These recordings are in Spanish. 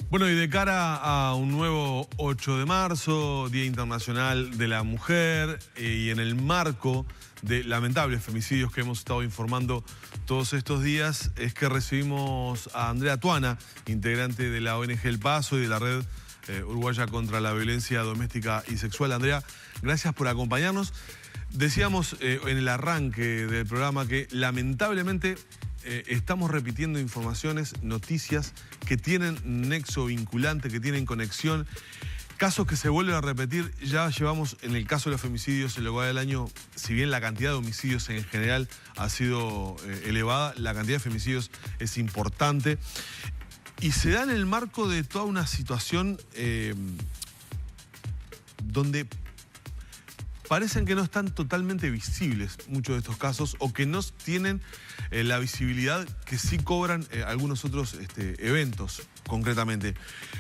Bueno, y de cara a un nuevo 8 de marzo, Día Internacional de la Mujer, y en el marco de lamentables femicidios que hemos estado informando todos estos días, es que recibimos a Andrea Tuana, integrante de la ONG El Paso y de la Red Uruguaya contra la Violencia Doméstica y Sexual. Andrea, gracias por acompañarnos. Decíamos en el arranque del programa que lamentablemente estamos repitiendo informaciones, noticias que tienen nexo vinculante, que tienen conexión. Casos que se vuelven a repetir. Ya llevamos, en el caso de los femicidios, en lo que va del año, si bien la cantidad de homicidios en general ha sido elevada, la cantidad de femicidios es importante. Y se da en el marco de toda una situación donde parecen que no están totalmente visibles muchos de estos casos, o que no tienen la visibilidad que sí cobran algunos otros eventos, concretamente.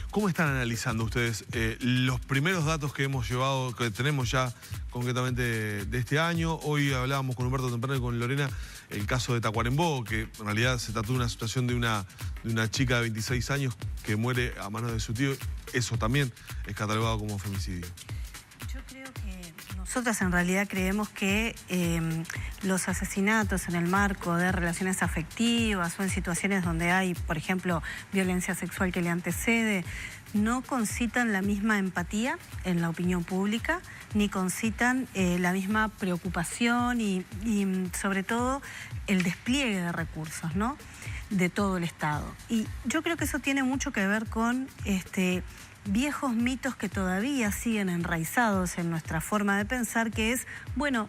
¿Cómo están analizando ustedes los primeros datos que hemos llevado, que tenemos ya concretamente de este año? Hoy hablábamos con Humberto temprano y con Lorena el caso de Tacuarembó, que en realidad se trató de una situación de una chica de 26 años que muere a manos de su tío. Eso también es catalogado como femicidio. Yo creo que nosotras en realidad creemos que los asesinatos en el marco de relaciones afectivas o en situaciones donde hay, por ejemplo, violencia sexual que le antecede, no concitan la misma empatía en la opinión pública, ni concitan la misma preocupación y sobre todo el despliegue de recursos, ¿no?, de todo el Estado. Y yo creo que eso tiene mucho que ver con viejos mitos que todavía siguen enraizados en nuestra forma de pensar, que es, bueno,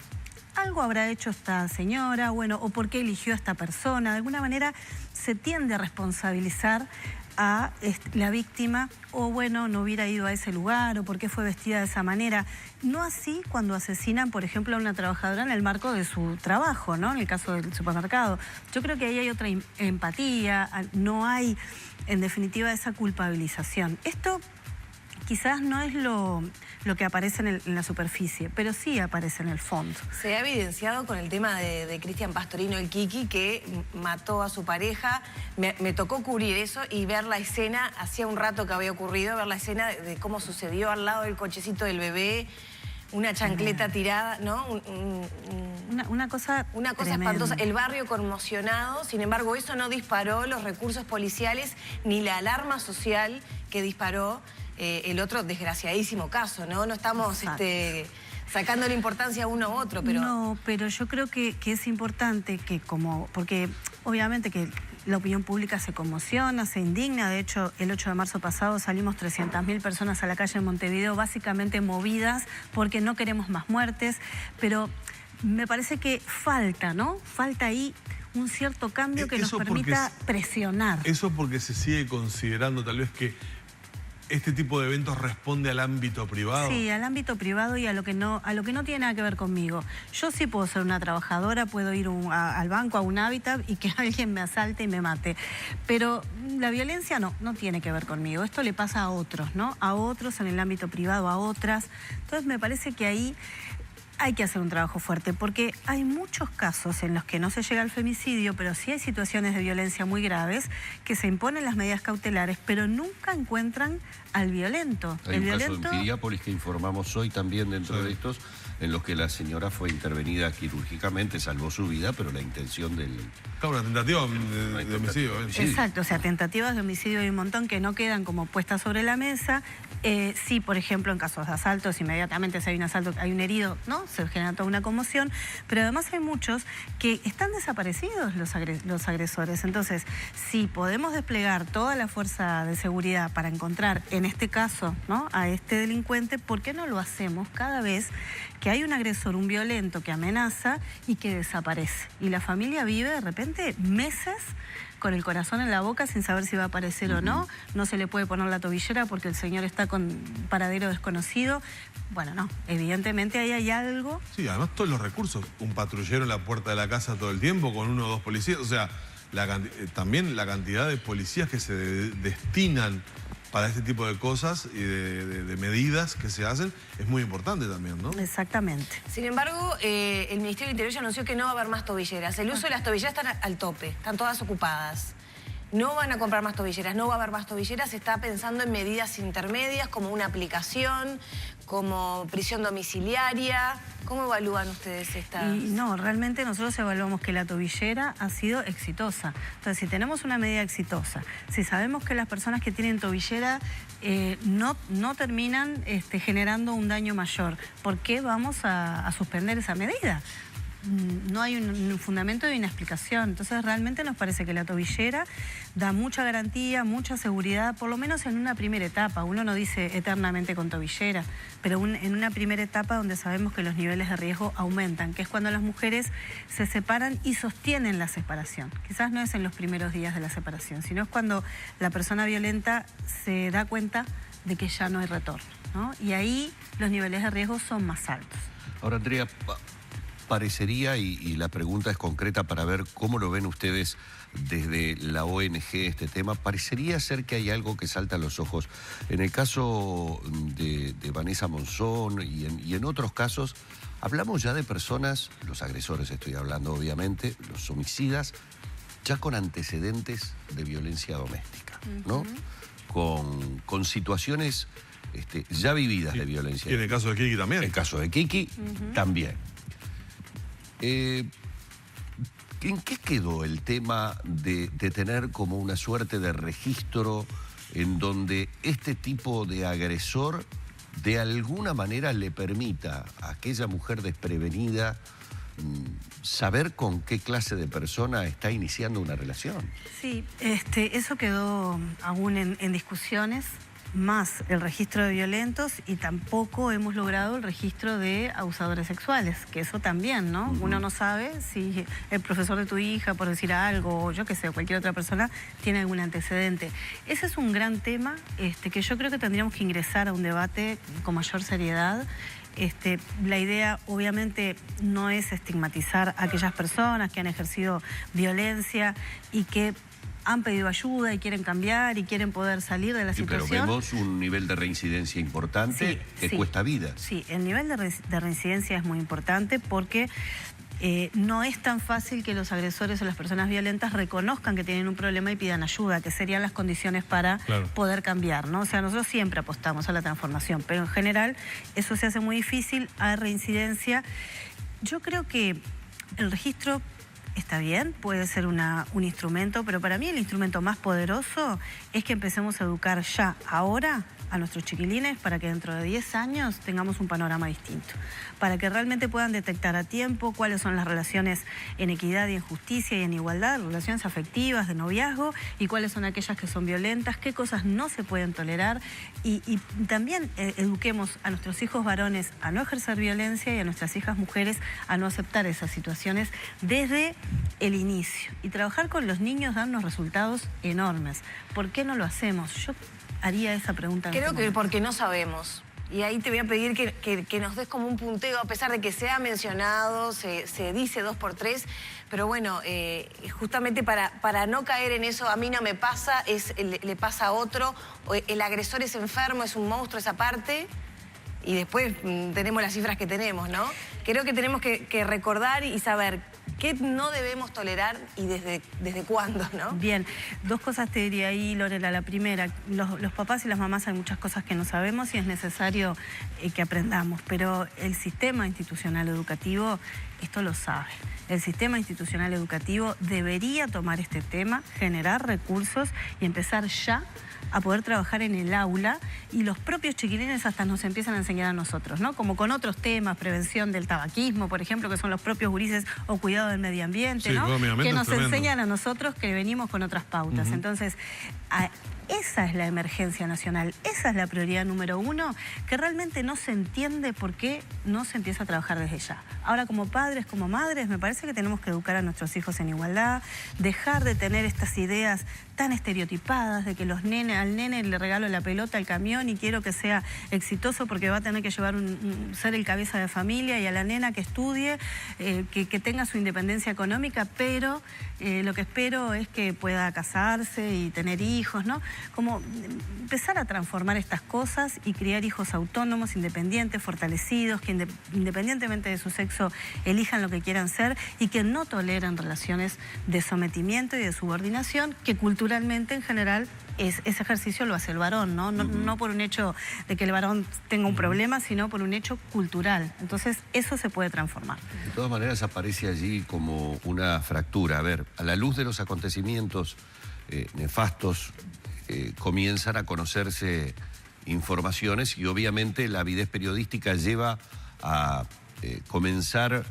algo habrá hecho esta señora, bueno, o por qué eligió a esta persona. De alguna manera se tiende a responsabilizar a la víctima, o bueno, no hubiera ido a ese lugar, o por qué fue vestida de esa manera. No así cuando asesinan, por ejemplo, a una trabajadora en el marco de su trabajo, ¿no?, en el caso del supermercado. Yo creo que ahí hay otra empatía, no hay, en definitiva, esa culpabilización. Esto quizás no es lo que aparece en la superficie, pero sí aparece en el fondo. Se ha evidenciado con el tema de Cristian Pastorino, el Kiki, que mató a su pareja. Me tocó cubrir eso y ver la escena, hacía un rato que había ocurrido, ver la escena de cómo sucedió al lado del cochecito del bebé, una chancleta tirada, ¿no? Una cosa espantosa. El barrio conmocionado. Sin embargo, eso no disparó los recursos policiales ni la alarma social que disparó el otro desgraciadísimo caso, ¿no? No estamos sacando la importancia a uno u otro, pero... No, pero yo creo que es importante que porque obviamente que la opinión pública se conmociona, se indigna. De hecho, el 8 de marzo pasado salimos 300.000 personas a la calle en Montevideo, básicamente movidas porque no queremos más muertes, pero me parece que falta, ¿no? Falta ahí un cierto cambio que nos permita presionar. Eso porque se sigue considerando tal vez que este tipo de eventos responde al ámbito privado. Sí, al ámbito privado y a lo que no tiene nada que ver conmigo. Yo sí puedo ser una trabajadora, puedo ir al banco, a un hábitat, y que alguien me asalte y me mate. Pero la violencia no tiene que ver conmigo. Esto le pasa a otros, ¿no? A otros en el ámbito privado, a otras. Entonces me parece que ahí hay que hacer un trabajo fuerte, porque hay muchos casos en los que no se llega al femicidio, pero sí hay situaciones de violencia muy graves, que se imponen las medidas cautelares, pero nunca encuentran al violento. Hay un caso en Piriápolis que informamos hoy también dentro de estos, en los que la señora fue intervenida quirúrgicamente, salvó su vida, pero la intención del... Claro, una tentativa de homicidio. Exacto, o sea, tentativas de homicidio hay un montón que no quedan como puestas sobre la mesa. Sí, por ejemplo, en casos de asaltos, inmediatamente si hay un asalto, hay un herido, ¿no?, se genera toda una conmoción, pero además hay muchos que están desaparecidos los agresores. Entonces, si podemos desplegar toda la fuerza de seguridad para encontrar, en este caso, ¿no?, a este delincuente, ¿por qué no lo hacemos cada vez que hay un agresor, un violento que amenaza y que desaparece? Y la familia vive de repente meses con el corazón en la boca sin saber si va a aparecer o no. No se le puede poner la tobillera porque el señor está con paradero desconocido. Bueno, no, evidentemente ahí hay algo. Sí, además todos los recursos. Un patrullero en la puerta de la casa todo el tiempo con 1 o 2 policías. O sea, también la cantidad de policías que se destinan para este tipo de cosas y de medidas que se hacen es muy importante también, ¿no? Exactamente. Sin embargo, el Ministerio del Interior ya anunció que no va a haber más tobilleras. El uso de las tobilleras está al tope, están todas ocupadas. no van a comprar más tobilleras, no va a haber más tobilleras, se está pensando en medidas intermedias como una aplicación, como prisión domiciliaria. ¿Cómo evalúan ustedes esta? No, realmente nosotros evaluamos que la tobillera ha sido exitosa. Entonces, si tenemos una medida exitosa, si sabemos que las personas que tienen tobillera no terminan generando un daño mayor, ¿por qué vamos a suspender esa medida? No hay un fundamento y una explicación. Entonces realmente nos parece que la tobillera da mucha garantía, mucha seguridad, por lo menos en una primera etapa. Uno no dice eternamente con tobillera, pero en una primera etapa donde sabemos que los niveles de riesgo aumentan, que es cuando las mujeres se separan y sostienen la separación. Quizás no es en los primeros días de la separación, sino es cuando la persona violenta se da cuenta de que ya no hay retorno, ¿no? Y ahí los niveles de riesgo son más altos. Ahora, Andrea, parecería, y la pregunta es concreta para ver cómo lo ven ustedes desde la ONG este tema, parecería ser que hay algo que salta a los ojos. En el caso de Vanessa Monzón y en otros casos, hablamos ya de personas, los agresores estoy hablando obviamente, los homicidas, ya con antecedentes de violencia doméstica, ¿no? Con situaciones ya vividas de violencia. Y en el caso de Kiki también. En el caso de Kiki también. ¿En qué quedó el tema de tener como una suerte de registro en donde este tipo de agresor de alguna manera le permita a aquella mujer desprevenida saber con qué clase de persona está iniciando una relación? Sí, eso quedó aún en discusiones, más el registro de violentos, y tampoco hemos logrado el registro de abusadores sexuales, que eso también, ¿no? Uno no sabe si el profesor de tu hija, por decir algo, o yo qué sé, cualquier otra persona, tiene algún antecedente. Ese es un gran tema que yo creo que tendríamos que ingresar a un debate con mayor seriedad. La idea obviamente no es estigmatizar a aquellas personas que han ejercido violencia y que han pedido ayuda y quieren cambiar y quieren poder salir de la situación. Pero vemos un nivel de reincidencia importante que cuesta vida. Sí, el nivel de reincidencia es muy importante porque no es tan fácil que los agresores o las personas violentas reconozcan que tienen un problema y pidan ayuda, que serían las condiciones para poder cambiar, ¿no? O sea, nosotros siempre apostamos a la transformación, pero en general eso se hace muy difícil, hay reincidencia. Yo creo que el registro está bien, puede ser un instrumento, pero para mí el instrumento más poderoso es que empecemos a educar ya, ahora, a nuestros chiquilines para que dentro de 10 años tengamos un panorama distinto, para que realmente puedan detectar a tiempo cuáles son las relaciones en equidad y en justicia y en igualdad, relaciones afectivas, de noviazgo, y cuáles son aquellas que son violentas, qué cosas no se pueden tolerar, y también eduquemos a nuestros hijos varones a no ejercer violencia y a nuestras hijas mujeres a no aceptar esas situaciones desde el inicio, y trabajar con los niños dando resultados enormes. ¿Por qué no lo hacemos? Yo haría esa pregunta. Creo que porque no sabemos. Y ahí te voy a pedir que nos des como un punteo, a pesar de que se ha mencionado, se dice 2x3, pero bueno, justamente para no caer en eso, a mí no me pasa, le pasa a otro, el agresor es enfermo, es un monstruo esa parte, y después tenemos las cifras que tenemos, ¿no? Creo que tenemos que recordar y saber qué no debemos tolerar y desde cuándo, ¿no? Bien, dos cosas te diría ahí, Lorela. La primera, los papás y las mamás hay muchas cosas que no sabemos y es necesario que aprendamos, pero el sistema institucional educativo esto lo sabe. El sistema institucional educativo debería tomar este tema, generar recursos y empezar ya a poder trabajar en el aula, y los propios chiquilines hasta nos empiezan a enseñar a nosotros, ¿no? Como con otros temas, prevención del tabaquismo, por ejemplo, que son los propios gurises, o cuidado del medio ambiente, ¿no? Que nos enseñan a nosotros que venimos con otras pautas. Entonces, esa es la emergencia nacional, esa es la prioridad número 1, que realmente no se entiende por qué no se empieza a trabajar desde ya. Ahora, como padres, como madres, me parece que tenemos que educar a nuestros hijos en igualdad, dejar de tener estas ideas tan estereotipadas de que al nene le regalo la pelota, el camión y quiero que sea exitoso porque va a tener que llevar ser el cabeza de familia, y a la nena que estudie, que tenga su independencia económica, pero lo que espero es que pueda casarse y tener hijos, ¿no? Como empezar a transformar estas cosas y criar hijos autónomos, independientes, fortalecidos, que independientemente de su sexo elijan lo que quieran ser y que no toleren relaciones de sometimiento y de subordinación que culturalmente culturalmente en general ese ejercicio lo hace el varón, ¿no? No por un hecho de que el varón tenga un problema, sino por un hecho cultural. Entonces, eso se puede transformar. De todas maneras, aparece allí como una fractura. A ver, a la luz de los acontecimientos nefastos, comienzan a conocerse informaciones y obviamente la avidez periodística lleva a comenzar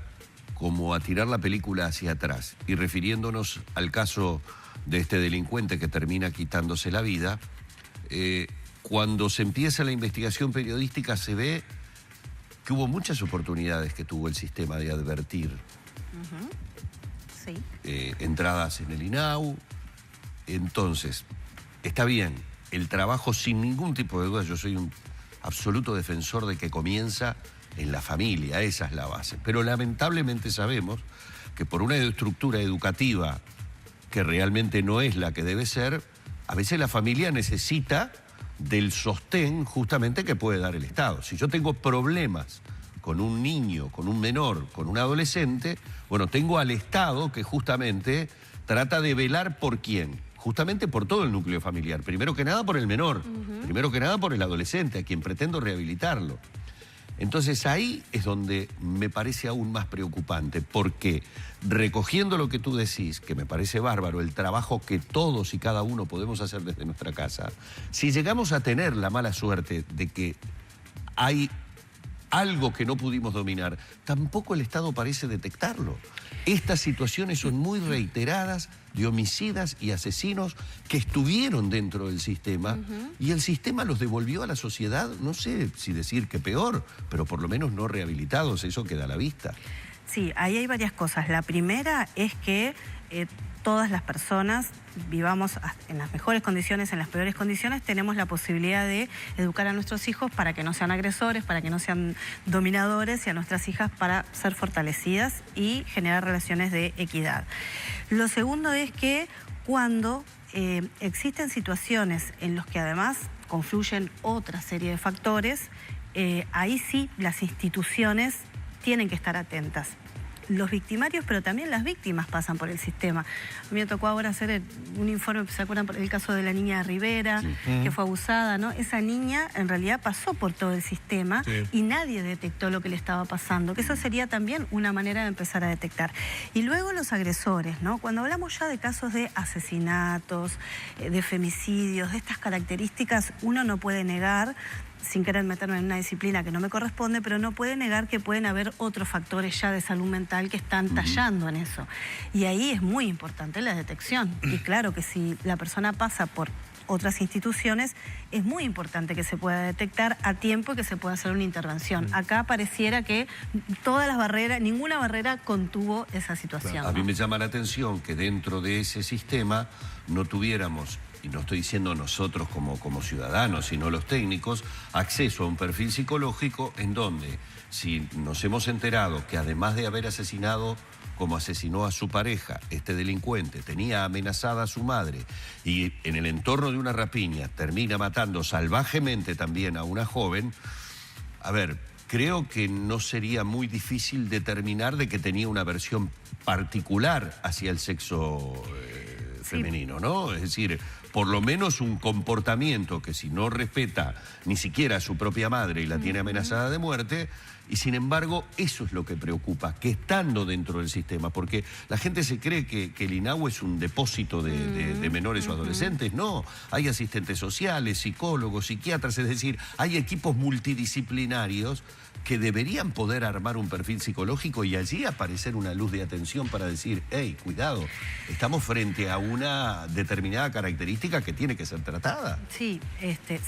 como a tirar la película hacia atrás. Y refiriéndonos al caso de este delincuente que termina quitándose la vida, cuando se empieza la investigación periodística se ve que hubo muchas oportunidades que tuvo el sistema de advertir. Sí. Entradas en el INAU. Entonces, está bien, el trabajo sin ningún tipo de duda, yo soy un absoluto defensor de que comienza en la familia, esa es la base. Pero lamentablemente sabemos que por una estructura educativa que realmente no es la que debe ser, a veces la familia necesita del sostén justamente que puede dar el Estado. Si yo tengo problemas con un niño, con un menor, con un adolescente, bueno, tengo al Estado que justamente trata de velar por quién, justamente por todo el núcleo familiar. Primero que nada por el menor, primero que nada por el adolescente, a quien pretendo rehabilitarlo. Entonces ahí es donde me parece aún más preocupante, porque recogiendo lo que tú decís, que me parece bárbaro, el trabajo que todos y cada uno podemos hacer desde nuestra casa, si llegamos a tener la mala suerte de que hay algo que no pudimos dominar, tampoco el Estado parece detectarlo. Estas situaciones son muy reiteradas de homicidas y asesinos que estuvieron dentro del sistema y el sistema los devolvió a la sociedad, no sé si decir que peor, pero por lo menos no rehabilitados, eso queda a la vista. Sí, ahí hay varias cosas. La primera es que todas las personas vivamos en las mejores condiciones, en las peores condiciones, tenemos la posibilidad de educar a nuestros hijos para que no sean agresores, para que no sean dominadores, y a nuestras hijas para ser fortalecidas y generar relaciones de equidad. Lo segundo es que cuando existen situaciones en las que además confluyen otra serie de factores, ahí sí las instituciones tienen que estar atentas. Los victimarios, pero también las víctimas pasan por el sistema. A mí me tocó ahora hacer un informe, ¿se acuerdan? Por el caso de la niña de Rivera, que fue abusada, ¿no? Esa niña en realidad pasó por todo el sistema y nadie detectó lo que le estaba pasando, que eso sería también una manera de empezar a detectar. Y luego los agresores, ¿no? Cuando hablamos ya de casos de asesinatos, de femicidios, de estas características, uno no puede negar, sin querer meterme en una disciplina que no me corresponde, pero no puede negar que pueden haber otros factores ya de salud mental que están tallando en eso. Y ahí es muy importante la detección. Y claro que si la persona pasa por otras instituciones, es muy importante que se pueda detectar a tiempo y que se pueda hacer una intervención. Acá pareciera que todas las barreras, ninguna barrera contuvo esa situación. A mí me llama la atención que dentro de ese sistema no tuviéramos, y no estoy diciendo nosotros como ciudadanos, sino los técnicos, acceso a un perfil psicológico en donde, si nos hemos enterado que además de haber asesinado como asesinó a su pareja, este delincuente tenía amenazada a su madre y en el entorno de una rapiña termina matando salvajemente también a una joven, a ver, creo que no sería muy difícil determinar de que tenía una versión particular hacia el sexo femenino, ¿no? Es decir, por lo menos un comportamiento que si no respeta ni siquiera a su propia madre y la tiene amenazada de muerte, y sin embargo eso es lo que preocupa, que estando dentro del sistema, porque la gente se cree que el INAU es un depósito de menores o adolescentes, no, hay asistentes sociales, psicólogos, psiquiatras, es decir, hay equipos multidisciplinarios que deberían poder armar un perfil psicológico y allí aparecer una luz de atención para decir, hey, cuidado, estamos frente a una determinada característica que tiene que ser tratada. Sí,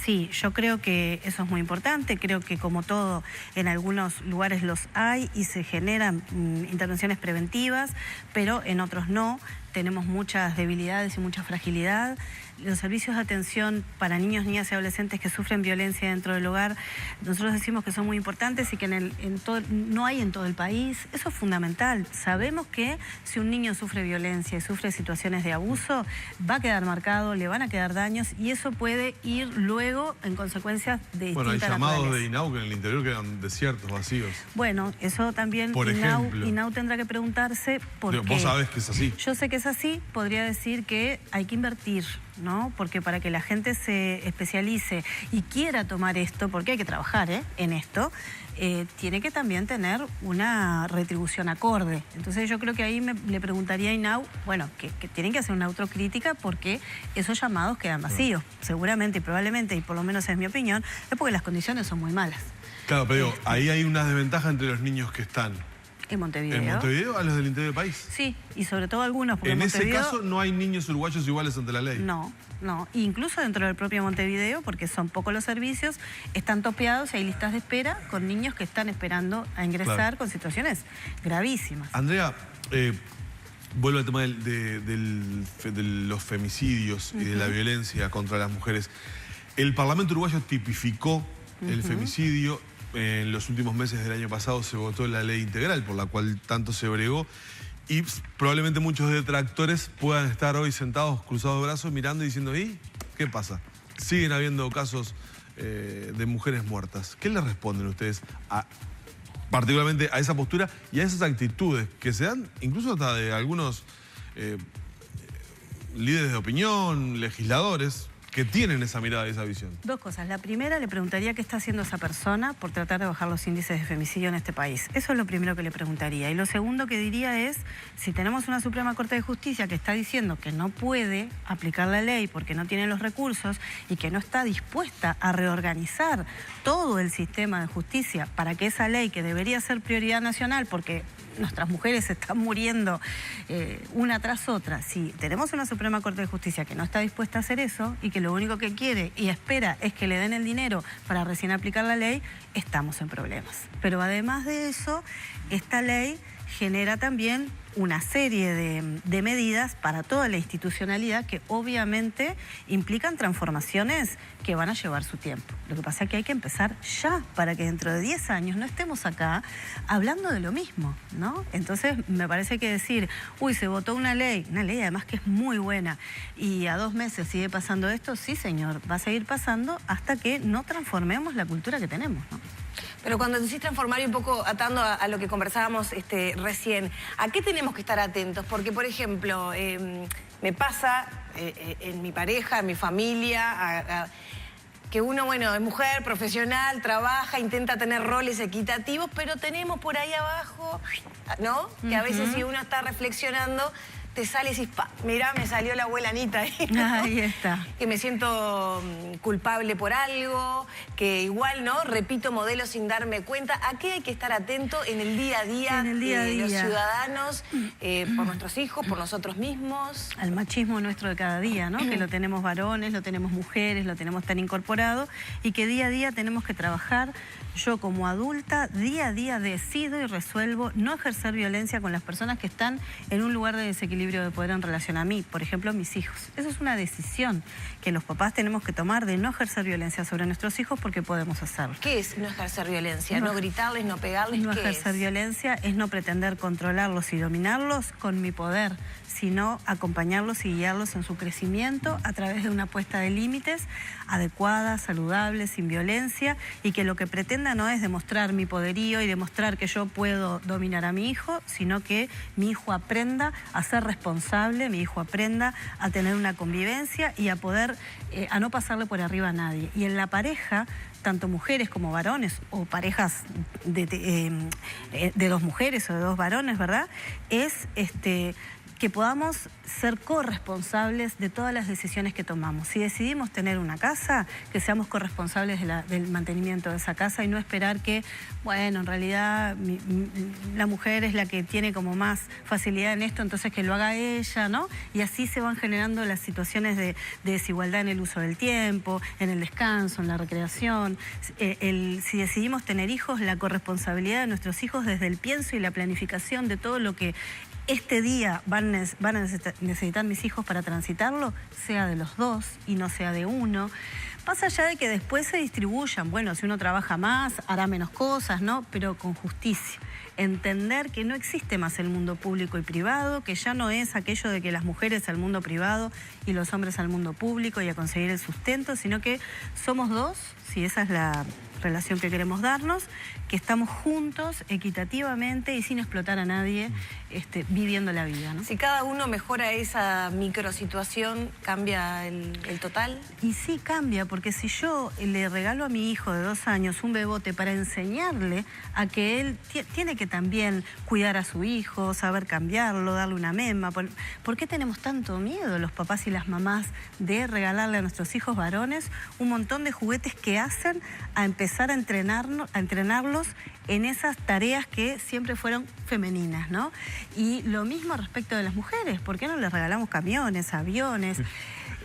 sí, yo creo que eso es muy importante, creo que como todo, en algunos lugares los hay y se generan intervenciones preventivas, pero en otros no. Tenemos muchas debilidades y mucha fragilidad. los servicios de atención para niños, niñas y adolescentes que sufren violencia dentro del hogar, nosotros decimos que son muy importantes y que no hay en todo el país. Eso es fundamental. Sabemos que si un niño sufre violencia y sufre situaciones de abuso, va a quedar marcado, le van a quedar daños y eso puede ir luego en consecuencias de distinta Bueno, hay llamados naturaleza. de INAU que en el interior quedan desiertos, vacíos. Bueno, eso también Por ejemplo. INAU tendrá que preguntarse por qué. Vos sabés que es así. Yo sé que es así, podría decir que hay que invertir, ¿no? Porque para que la gente se especialice y quiera tomar esto, porque hay que trabajar en esto, tiene que también tener una retribución acorde. Entonces yo creo que ahí le preguntaría a INAU, bueno, que tienen que hacer una autocrítica porque esos llamados quedan vacíos, seguramente y probablemente, y por lo menos es mi opinión, es porque las condiciones son muy malas. Claro, pero digo, ahí hay una desventaja entre los niños que están En Montevideo. en Montevideo a los del interior del país. Sí, y sobre todo algunos, porque En ese Montevideo, caso no hay niños uruguayos iguales ante la ley. No, incluso dentro del propio Montevideo, porque son pocos los servicios, están topeados y hay listas de espera con niños que están esperando a ingresar Claro. con situaciones gravísimas. Andrea, vuelvo al tema de los femicidios y de la violencia contra las mujeres. El Parlamento uruguayo tipificó el femicidio. En los últimos meses del año pasado se votó la ley integral por la cual tanto se bregó y probablemente muchos detractores puedan estar hoy sentados cruzados de brazos mirando y diciendo ¿y qué pasa? Siguen habiendo casos de mujeres muertas. ¿Qué le responden ustedes particularmente a esa postura y a esas actitudes que se dan incluso hasta de algunos líderes de opinión, legisladores, que tienen esa mirada y esa visión? Dos cosas. La primera, le preguntaría qué está haciendo esa persona por tratar de bajar los índices de femicidio en este país. Eso es lo primero que le preguntaría. Y lo segundo que diría es, si tenemos una Suprema Corte de Justicia que está diciendo que no puede aplicar la ley porque no tiene los recursos y que no está dispuesta a reorganizar todo el sistema de justicia para que esa ley, que debería ser prioridad nacional porque nuestras mujeres se están muriendo una tras otra, si tenemos una Suprema Corte de Justicia que no está dispuesta a hacer eso y que lo único que quiere y espera es que le den el dinero para recién aplicar la ley, estamos en problemas. Pero además de eso, esta ley genera también una serie de medidas para toda la institucionalidad que obviamente implican transformaciones que van a llevar su tiempo. Lo que pasa es que hay que empezar ya para que dentro de 10 años no estemos acá hablando de lo mismo, ¿no? Entonces me parece que decir, uy, se votó una ley además que es muy buena y a 2 meses sigue pasando esto, sí señor, va a seguir pasando hasta que no transformemos la cultura que tenemos, ¿no? Pero cuando decís transformar y un poco atando a lo que conversábamos recién, ¿a qué tenemos que estar atentos? Porque, por ejemplo, me pasa en mi pareja, en mi familia, que uno, bueno, es mujer, profesional, trabaja, intenta tener roles equitativos, pero tenemos por ahí abajo, ¿no? Que a veces si uno está reflexionando, te sale y decís, mirá, me salió la abuela Anita ahí, ¿no? Ahí está. Que me siento culpable por algo, que igual, ¿no? Repito modelos sin darme cuenta. ¿A qué hay que estar atento en el día a día, de los ciudadanos, por nuestros hijos, por nosotros mismos? Al machismo nuestro de cada día, ¿no? Que lo tenemos varones, lo tenemos mujeres, lo tenemos tan incorporado y que día a día tenemos que trabajar. Yo como adulta, día a día decido y resuelvo no ejercer violencia con las personas que están en un lugar de desequilibrio de poder en relación a mí, por ejemplo, mis hijos. Eso es una decisión que los papás tenemos que tomar de no ejercer violencia sobre nuestros hijos porque podemos hacerlo. ¿Qué es no ejercer violencia? ¿No gritarles, no pegarles? No ¿qué ejercer violencia es no pretender controlarlos y dominarlos con mi poder, sino acompañarlos y guiarlos en su crecimiento a través de una puesta de límites adecuada, saludable, sin violencia y que lo que pretenda no es demostrar mi poderío y demostrar que yo puedo dominar a mi hijo, sino que mi hijo aprenda a ser responsable, mi hijo aprenda a tener una convivencia y a poder, a no pasarle por arriba a nadie. Y en la pareja, tanto mujeres como varones o parejas de 2 mujeres o de 2 varones, ¿verdad? Es que podamos ser corresponsables de todas las decisiones que tomamos. Si decidimos tener una casa, que seamos corresponsables del mantenimiento de esa casa y no esperar que, bueno, en realidad la mujer es la que tiene como más facilidad en esto, entonces que lo haga ella, ¿no? Y así se van generando las situaciones de desigualdad en el uso del tiempo, en el descanso, en la recreación. Si decidimos tener hijos, la corresponsabilidad de nuestros hijos desde el pienso y la planificación de todo lo que este día van van a necesitar mis hijos para transitarlo, sea de los dos y no sea de uno. Más allá de que después se distribuyan, bueno, si uno trabaja más, hará menos cosas, ¿no? Pero con justicia. Entender que no existe más el mundo público y privado, que ya no es aquello de que las mujeres al mundo privado y los hombres al mundo público y a conseguir el sustento, sino que somos dos, si esa es la relación que queremos darnos, que estamos juntos, equitativamente y sin explotar a nadie, viviendo la vida, ¿no? Si cada uno mejora esa microsituación, ¿cambia el total? Y sí cambia, porque si yo le regalo a mi hijo de 2 años un bebote para enseñarle a que él tiene que también cuidar a su hijo, saber cambiarlo, darle una mema. ¿Por qué tenemos tanto miedo los papás y las mamás de regalarle a nuestros hijos varones un montón de juguetes que hacen a empezar a entrenarlos en esas tareas que siempre fueron femeninas, ¿no? Y lo mismo respecto de las mujeres. ¿Por qué no les regalamos camiones, aviones?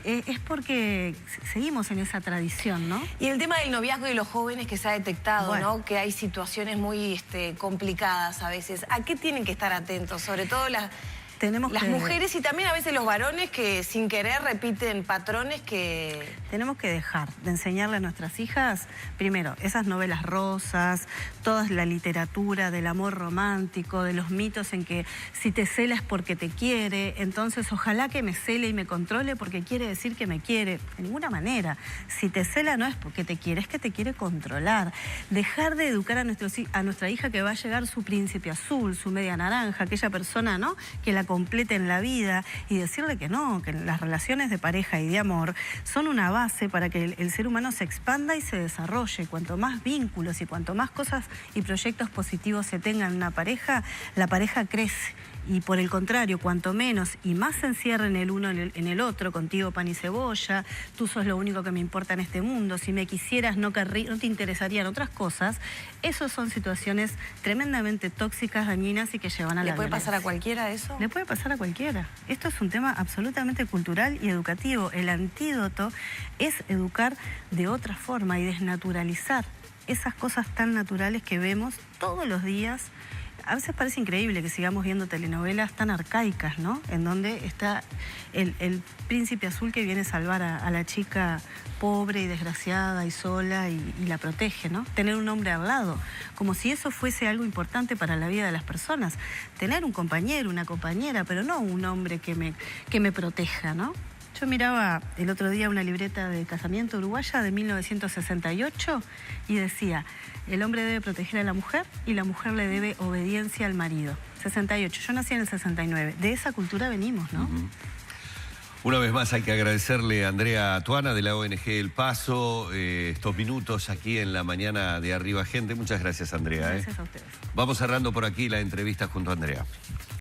Es porque seguimos en esa tradición, ¿no? Y el tema del noviazgo y los jóvenes que se ha detectado, bueno, ¿no? Que hay situaciones muy complicadas a veces. ¿A qué tienen que estar atentos? Sobre todo las mujeres y también a veces los varones que sin querer repiten patrones que... Tenemos que dejar de enseñarle a nuestras hijas, primero, esas novelas rosas, toda la literatura del amor romántico, de los mitos en que si te cela es porque te quiere, entonces ojalá que me cele y me controle porque quiere decir que me quiere. De ninguna manera. Si te cela no es porque te quiere, es que te quiere controlar. Dejar de educar a nuestra hija que va a llegar su príncipe azul, su media naranja, aquella persona, ¿no?, que la complete en la vida, y decirle que no, que las relaciones de pareja y de amor son una base para que el ser humano se expanda y se desarrolle. Cuanto más vínculos y cuanto más cosas y proyectos positivos se tengan en una pareja, la pareja crece. Y por el contrario, cuanto menos y más se encierren el uno en el otro, contigo pan y cebolla, tú sos lo único que me importa en este mundo, si me quisieras no te interesarían otras cosas, esas son situaciones tremendamente tóxicas, dañinas y que llevan a la violencia. ¿Le puede pasar a cualquiera eso? Le puede pasar a cualquiera. Esto es un tema absolutamente cultural y educativo. El antídoto es educar de otra forma y desnaturalizar esas cosas tan naturales que vemos todos los días. A veces parece increíble que sigamos viendo telenovelas tan arcaicas, ¿no? En donde está el príncipe azul que viene a salvar a la chica pobre y desgraciada y sola y la protege, ¿no? Tener un hombre al lado, como si eso fuese algo importante para la vida de las personas. Tener un compañero, una compañera, pero no un hombre que me proteja, ¿no? Yo miraba el otro día una libreta de casamiento uruguaya de 1968 y decía, el hombre debe proteger a la mujer y la mujer le debe obediencia al marido. 68, yo nací en el 69, de esa cultura venimos, ¿no? Una vez más hay que agradecerle a Andrea Tuana de la ONG El Paso estos minutos aquí en la mañana de Arriba Gente. Muchas gracias, Andrea. Gracias a ustedes. Vamos cerrando por aquí la entrevista junto a Andrea.